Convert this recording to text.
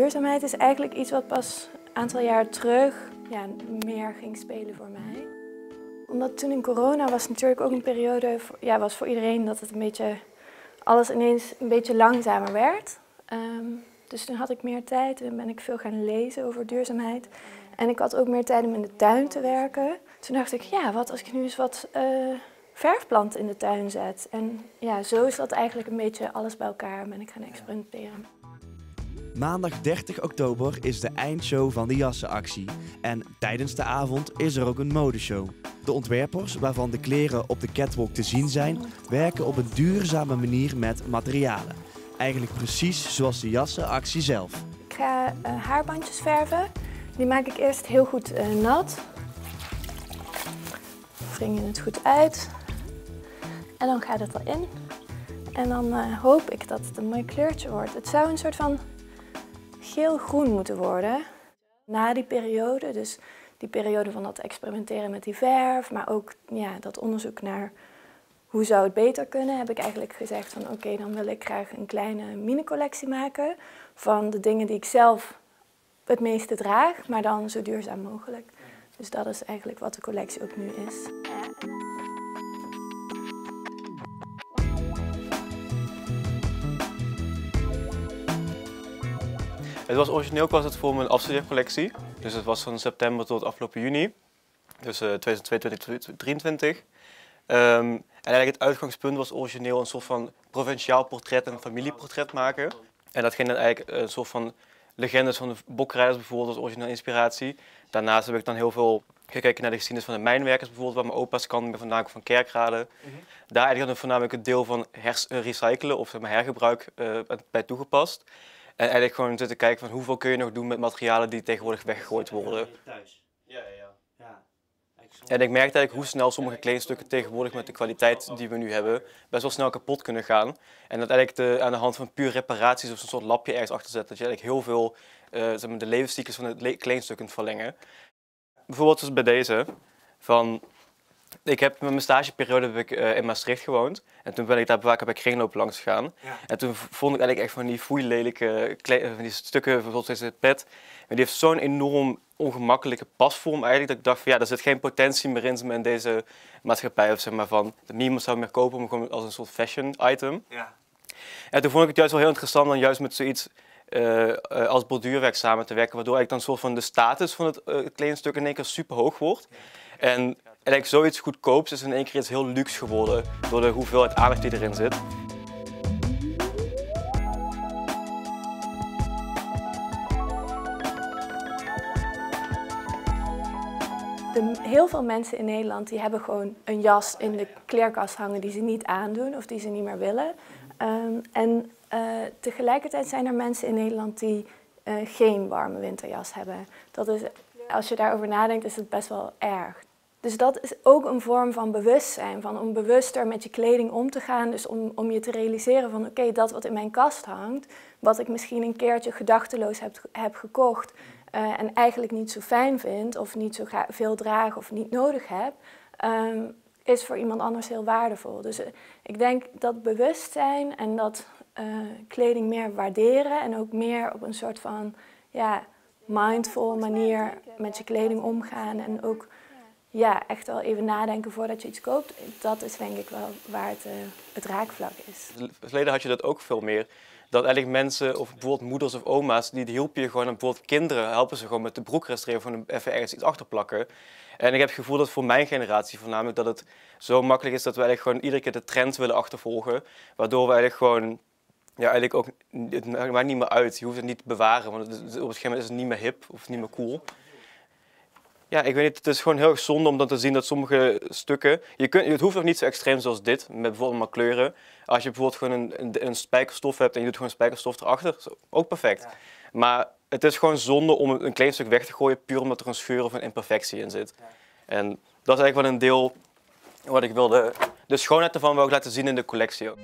duurzaamheid is eigenlijk iets wat pas een aantal jaar terug meer ging spelen voor mij. Omdat toen in corona was natuurlijk ook een periode, was voor iedereen dat het alles ineens een beetje langzamer werd. Dus toen had ik meer tijd en ben ik veel gaan lezen over duurzaamheid. En ik had ook meer tijd om in de tuin te werken. Toen dacht ik, ja, wat als ik nu eens wat verfplanten in de tuin zet. En ja, zo is dat eigenlijk een beetje alles bij elkaar ben ik gaan experimenteren. Maandag 30 oktober is de eindshow van de jassenactie. En tijdens de avond is er ook een modeshow. De ontwerpers, waarvan de kleren op de catwalk te zien zijn, werken op een duurzame manier met materialen. Eigenlijk precies zoals de jassenactie zelf. Ik ga haarbandjes verven. Die maak ik eerst heel goed nat. Wring je het goed uit. En dan gaat het erin. En dan hoop ik dat het een mooi kleurtje wordt. Het zou een soort van geel-groen moeten worden. Na die periode, dus die periode van dat experimenteren met die verf, maar ook dat onderzoek naar hoe zou het beter kunnen, heb ik eigenlijk gezegd van oké, dan wil ik graag een kleine mini-collectie maken van de dingen die ik zelf het meeste draag, maar dan zo duurzaam mogelijk. Dus dat is eigenlijk wat de collectie ook nu is. Origineel was het voor mijn afstudeercollectie. Dus het was van september tot afgelopen juni. Dus 2022-2023. En eigenlijk het uitgangspunt was origineel een soort van provinciaal portret en een familieportret maken. En dat ging dan eigenlijk een soort van legendes van de bokrijders bijvoorbeeld als originele inspiratie. Daarnaast heb ik dan heel veel gekeken naar de geschiedenis van de mijnwerkers bijvoorbeeld, waar mijn opa's kant vandaan van Kerkrade. Daar eigenlijk voornamelijk het deel van recyclen of zeg maar, hergebruik bij toegepast. En eigenlijk gewoon zitten kijken van hoeveel kun je nog doen met materialen die tegenwoordig weggegooid worden. En ik merkte eigenlijk hoe snel sommige kledingstukken tegenwoordig met de kwaliteit die we nu hebben best wel snel kapot kunnen gaan. En dat eigenlijk aan de hand van puur reparaties of zo'n soort lapje ergens achter zet, dat je eigenlijk heel veel zeg maar, de levenscyclus van het kledingstuk kunt verlengen. Bijvoorbeeld dus bij deze. Ik heb met mijn stageperiode in Maastricht gewoond. En toen ben ik daar vaak heb ik kringlopen langs gegaan. Ja. En toen vond ik eigenlijk echt van die foeilelijke van die stukken, bijvoorbeeld deze pet. Maar die heeft zo'n enorm ongemakkelijke pasvorm eigenlijk. Dat ik dacht van ja, er zit geen potentie meer in deze maatschappij. Of zeg maar van, dat niemand zou meer kopen, maar gewoon als een soort fashion item. Ja. En toen vond ik het juist wel heel interessant dan juist met zoiets als borduurwerk samen te werken. Waardoor eigenlijk dan soort van de status van het kledingstuk in één keer super hoog wordt. Ja. En eigenlijk zoiets goedkoops is in één keer iets heel luxe geworden door de hoeveelheid aandacht die erin zit. Heel veel mensen in Nederland die hebben gewoon een jas in de kleerkast hangen die ze niet aandoen of die ze niet meer willen. Tegelijkertijd zijn er mensen in Nederland die geen warme winterjas hebben. Dat is, als je daarover nadenkt is het best wel erg. Dus dat is ook een vorm van bewustzijn, van om bewuster met je kleding om te gaan. Dus om je te realiseren van oké, dat wat in mijn kast hangt, wat ik misschien een keertje gedachteloos heb gekocht en eigenlijk niet zo fijn vind of niet zo veel draag of niet nodig heb, is voor iemand anders heel waardevol. Dus ik denk dat bewustzijn en dat kleding meer waarderen en ook meer op een soort van mindful manier met je kleding omgaan en ook echt wel even nadenken voordat je iets koopt. Dat is denk ik wel waar het raakvlak is. In het verleden had je dat ook veel meer. Dat eigenlijk mensen, of bijvoorbeeld moeders of oma's, die hielpen je gewoon, en bijvoorbeeld kinderen helpen ze gewoon met de broek restaureren, van even ergens iets achterplakken. En ik heb het gevoel dat voor mijn generatie voornamelijk dat het zo makkelijk is dat we eigenlijk gewoon iedere keer de trend willen achtervolgen. Waardoor we eigenlijk gewoon, eigenlijk ook, het maakt niet meer uit. Je hoeft het niet te bewaren, want op een gegeven moment is het niet meer hip of niet meer cool. Ja, ik weet niet, het is gewoon heel erg zonde om dan te zien dat sommige stukken, het hoeft nog niet zo extreem zoals dit, met bijvoorbeeld maar kleuren. Als je bijvoorbeeld gewoon een spijkerstof hebt en je doet gewoon spijkerstof erachter, is ook perfect. Ja. Maar het is gewoon zonde om een klein stuk weg te gooien, puur omdat er een scheur of een imperfectie in zit. Ja. En dat is eigenlijk wel een deel wat ik wilde, de schoonheid ervan wil ik laten zien in de collectie ook.